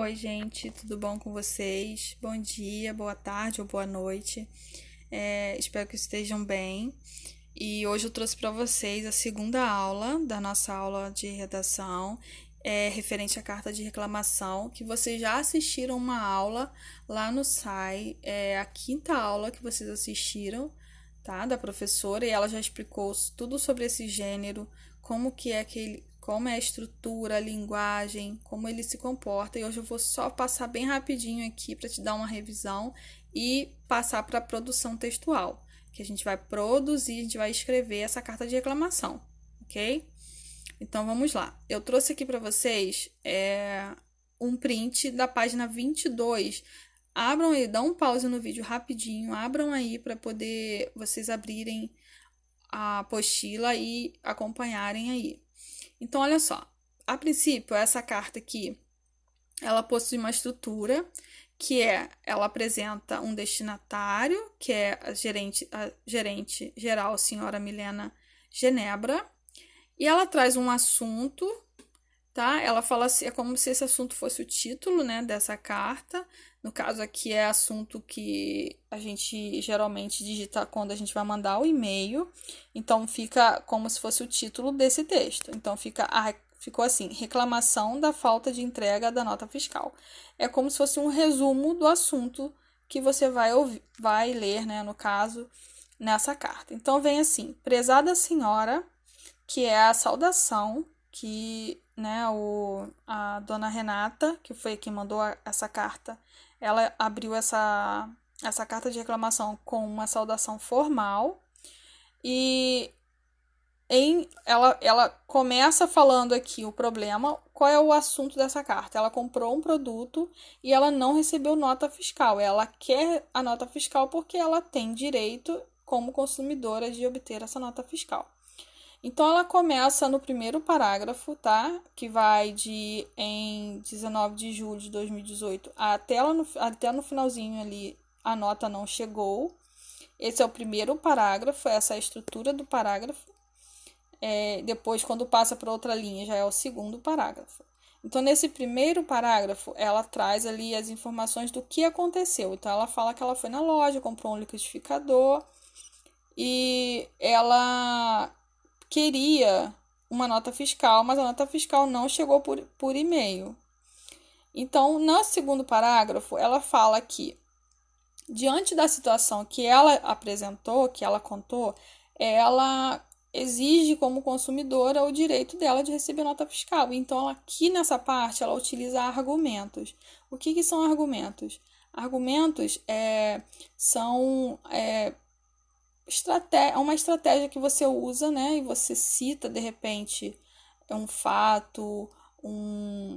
Oi, gente, tudo bom com vocês? Bom dia, boa tarde ou boa noite. Espero que estejam bem. E hoje eu trouxe para vocês a segunda aula da nossa aula de redação, referente à carta de reclamação, que vocês já assistiram uma aula lá no SAI, a quinta aula que vocês assistiram, tá? Da professora, e ela já explicou tudo sobre esse gênero, como é a estrutura, a linguagem, como ele se comporta. E hoje eu vou só passar bem rapidinho aqui para te dar uma revisão e passar para a produção textual, que a gente vai produzir, a gente vai escrever essa carta de reclamação, ok? Então vamos lá. Eu trouxe aqui para vocês um print da página 22. Abram aí, dá um pause no vídeo rapidinho, abram aí para poder vocês abrirem a apostila e acompanharem aí. Então, olha só, a princípio, essa carta aqui, ela possui uma estrutura ela apresenta um destinatário, que é a gerente geral, senhora Milena Genebra, e ela traz um assunto, tá? Ela fala assim, é como se esse assunto fosse o título, né, dessa carta. No caso aqui é assunto que a gente geralmente digita quando a gente vai mandar o e-mail. Então fica como se fosse o título desse texto. Então ficou assim: reclamação da falta de entrega da nota fiscal. É como se fosse um resumo do assunto que você vai ler, né, no caso, nessa carta. Então vem assim: prezada senhora, que é a saudação que, né, a dona Renata, que foi quem mandou essa carta, ela abriu essa carta de reclamação com uma saudação formal e ela começa falando aqui o problema. Qual é o assunto dessa carta? Ela comprou um produto e ela não recebeu nota fiscal. Ela quer a nota fiscal porque ela tem direito, como consumidora, de obter essa nota fiscal. Então, ela começa no primeiro parágrafo, tá? Que vai em 19 de julho de 2018 até no finalzinho ali, a nota não chegou. Esse é o primeiro parágrafo, essa é a estrutura do parágrafo. Depois, quando passa para outra linha, já é o segundo parágrafo. Então, nesse primeiro parágrafo, ela traz ali as informações do que aconteceu. Então, ela fala que ela foi na loja, comprou um liquidificador e ela queria uma nota fiscal, mas a nota fiscal não chegou por e-mail. Então, no segundo parágrafo, ela fala que, diante da situação que ela apresentou, que ela contou, ela exige como consumidora o direito dela de receber nota fiscal. Então, aqui nessa parte, ela utiliza argumentos. O que são argumentos? Argumentos são uma estratégia que você usa, né? E você cita, de repente, um fato,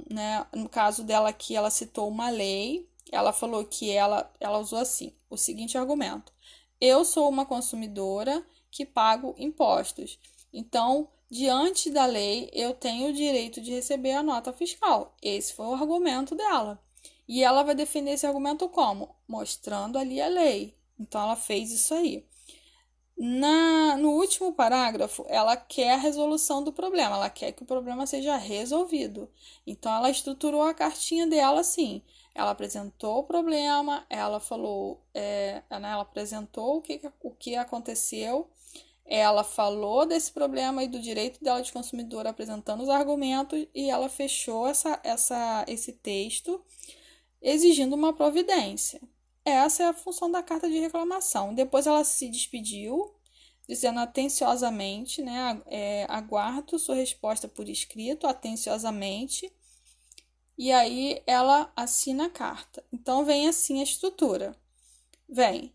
né? No caso dela aqui, ela citou uma lei. Ela falou que ela usou assim, o seguinte argumento: eu sou uma consumidora que pago impostos. Então, diante da lei, eu tenho o direito de receber a nota fiscal. Esse foi o argumento dela. E ela vai defender esse argumento como? Mostrando ali a lei. Então, ela fez isso aí. No último parágrafo, ela quer a resolução do problema, ela quer que o problema seja resolvido. Então, ela estruturou a cartinha dela assim. Ela apresentou o problema, ela falou, né, ela apresentou o que aconteceu, ela falou desse problema e do direito dela de consumidora, apresentando os argumentos, e ela fechou esse texto exigindo uma providência. Essa é a função da carta de reclamação. Depois ela se despediu, dizendo atenciosamente, né? Aguardo sua resposta por escrito, atenciosamente. E aí ela assina a carta. Então vem assim a estrutura. Vem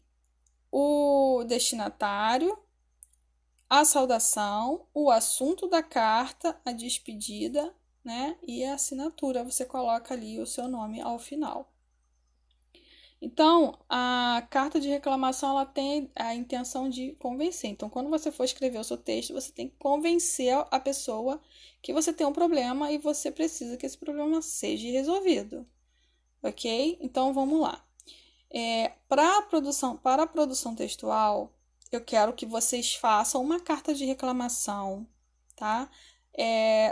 o destinatário, a saudação, o assunto da carta, a despedida, né? E a assinatura. Você coloca ali o seu nome ao final. Então, a carta de reclamação ela tem a intenção de convencer. Então, quando você for escrever o seu texto, você tem que convencer a pessoa que você tem um problema e você precisa que esse problema seja resolvido. Ok? Então, vamos lá. Para a produção textual, eu quero que vocês façam uma carta de reclamação, tá?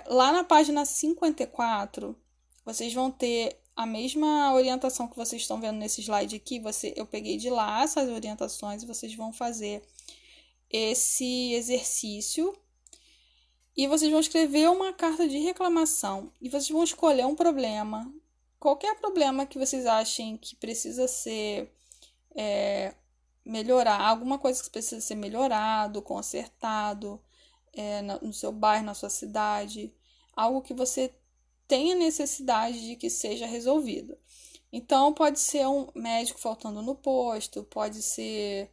Lá na página 54, vocês vão ter a mesma orientação que vocês estão vendo nesse slide aqui, eu peguei de lá essas orientações e vocês vão fazer esse exercício e vocês vão escrever uma carta de reclamação e vocês vão escolher um problema, qualquer problema que vocês achem que precisa ser melhorar, alguma coisa que precisa ser melhorado, consertado no seu bairro, na sua cidade, algo que você tenha necessidade de que seja resolvido. Então, pode ser um médico faltando no posto, pode ser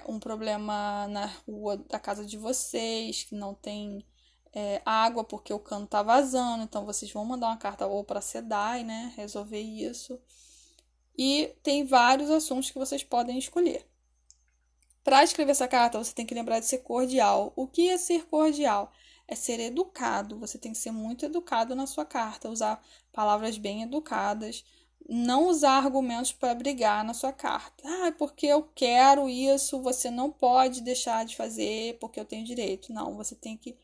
um problema na rua da casa de vocês, que não tem água porque o cano está vazando, então vocês vão mandar uma carta ou para a SEDAI, né, resolver isso. E tem vários assuntos que vocês podem escolher. Para escrever essa carta, você tem que lembrar de ser cordial. O que é ser cordial? É ser educado. Você tem que ser muito educado na sua carta, usar palavras bem educadas, não usar argumentos para brigar na sua carta. Porque eu quero isso, você não pode deixar de fazer porque eu tenho direito. Não, você tem que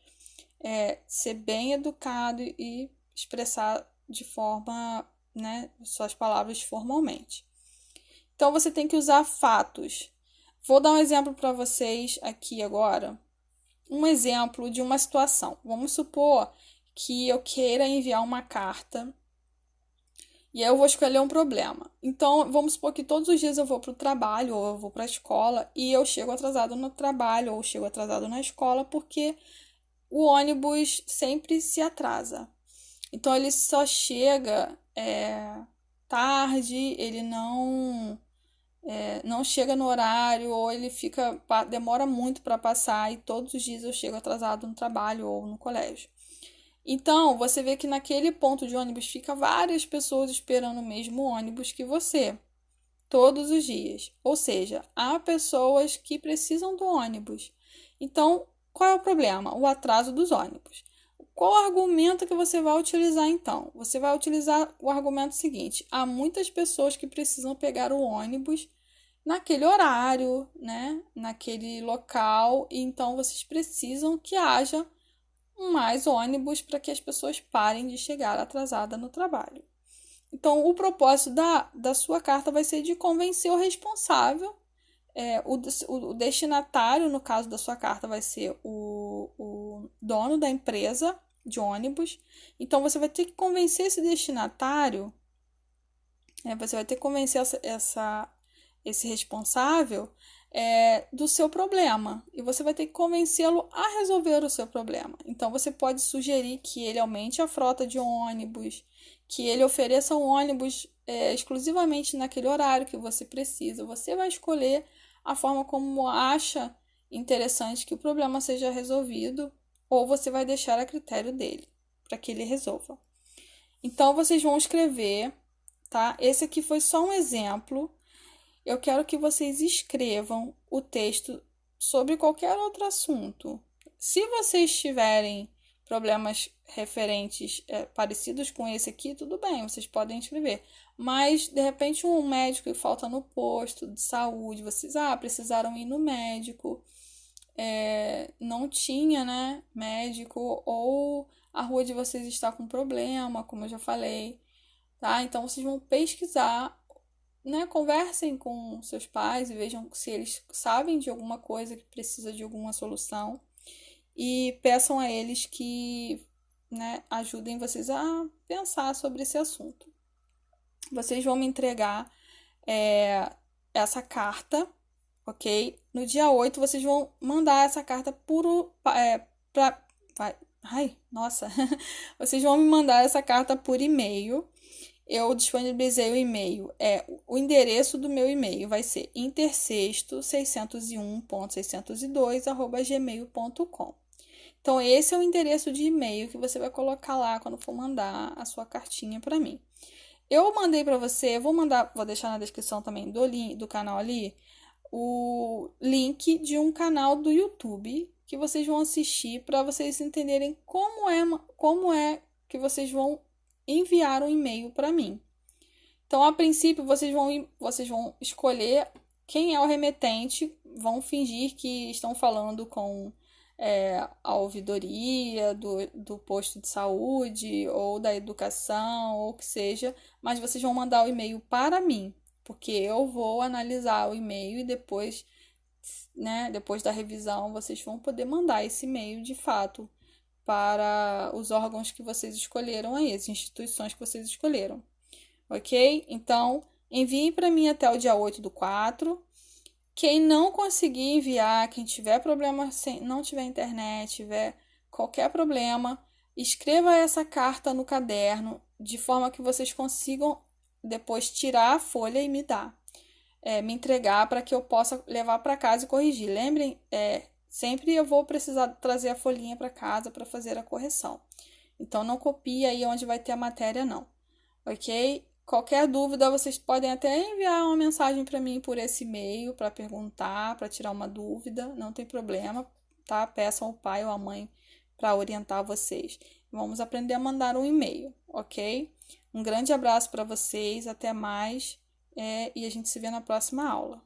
ser bem educado e expressar de forma, né, suas palavras formalmente. Então, você tem que usar fatos. Vou dar um exemplo para vocês aqui agora. Um exemplo de uma situação. Vamos supor que eu queira enviar uma carta e aí eu vou escolher um problema. Então, vamos supor que todos os dias eu vou para o trabalho ou eu vou para a escola e eu chego atrasado no trabalho ou chego atrasado na escola porque o ônibus sempre se atrasa. Então, ele só chega tarde, ele não chega no horário ou ele demora muito para passar e todos os dias eu chego atrasado no trabalho ou no colégio. Então, você vê que naquele ponto de ônibus fica várias pessoas esperando o mesmo ônibus que você, todos os dias. Ou seja, há pessoas que precisam do ônibus. Então, qual é o problema? O atraso dos ônibus. Qual o argumento que você vai utilizar então? Você vai utilizar o argumento seguinte: há muitas pessoas que precisam pegar o ônibus naquele horário, né? Naquele local, e então vocês precisam que haja mais ônibus para que as pessoas parem de chegar atrasada no trabalho. Então, o propósito da sua carta vai ser de convencer o responsável. O destinatário, no caso da sua carta, vai ser o dono da empresa de ônibus. Então, você vai ter que convencer esse destinatário, você vai ter que convencer esse responsável do seu problema. E você vai ter que convencê-lo a resolver o seu problema. Então, você pode sugerir que ele aumente a frota de ônibus, que ele ofereça um ônibus exclusivamente naquele horário que você precisa. Você vai escolher a forma como acha interessante que o problema seja resolvido, ou você vai deixar a critério dele, para que ele resolva. Então, vocês vão escrever, tá? Esse aqui foi só um exemplo. Eu quero que vocês escrevam o texto sobre qualquer outro assunto. Se vocês tiverem problemas referentes parecidos com esse aqui, tudo bem, vocês podem escrever. Mas, de repente, um médico que falta no posto de saúde, vocês precisaram ir no médico, não tinha, né, médico, ou a rua de vocês está com problema, como eu já falei, tá? Então, vocês vão pesquisar, né, conversem com seus pais e vejam se eles sabem de alguma coisa que precisa de alguma solução e peçam a eles que, né, ajudem vocês a pensar sobre esse assunto. Vocês vão me entregar essa carta, ok? No dia 8, vocês vão mandar essa carta Vocês vão me mandar essa carta por e-mail. Eu disponibilizei o e-mail. O endereço do meu e-mail vai ser intersexto601.602@gmail.com. Então, esse é o endereço de e-mail que você vai colocar lá quando for mandar a sua cartinha para mim. Eu mandei para você, vou deixar na descrição também do canal ali, o link de um canal do YouTube que vocês vão assistir para vocês entenderem como é que vocês vão enviar um e-mail para mim. Então, a princípio, vocês vão escolher quem é o remetente, vão fingir que estão falando com a ouvidoria do posto de saúde ou da educação ou o que seja, mas vocês vão mandar o e-mail para mim, porque eu vou analisar o e-mail e depois, né, depois da revisão, vocês vão poder mandar esse e-mail de fato para os órgãos que vocês escolheram aí, as instituições que vocês escolheram, ok? Então, enviem para mim até o dia 8/4. Quem não conseguir enviar, quem tiver problema, não tiver internet, tiver qualquer problema, escreva essa carta no caderno, de forma que vocês consigam depois tirar a folha e me dar. Me entregar para que eu possa levar para casa e corrigir. Lembrem, sempre eu vou precisar trazer a folhinha para casa para fazer a correção. Então, não copie aí onde vai ter a matéria, não. Ok? Qualquer dúvida, vocês podem até enviar uma mensagem para mim por esse e-mail para perguntar, para tirar uma dúvida, não tem problema, tá? Peçam ao pai ou à mãe para orientar vocês. Vamos aprender a mandar um e-mail, ok? Um grande abraço para vocês, até mais, e a gente se vê na próxima aula.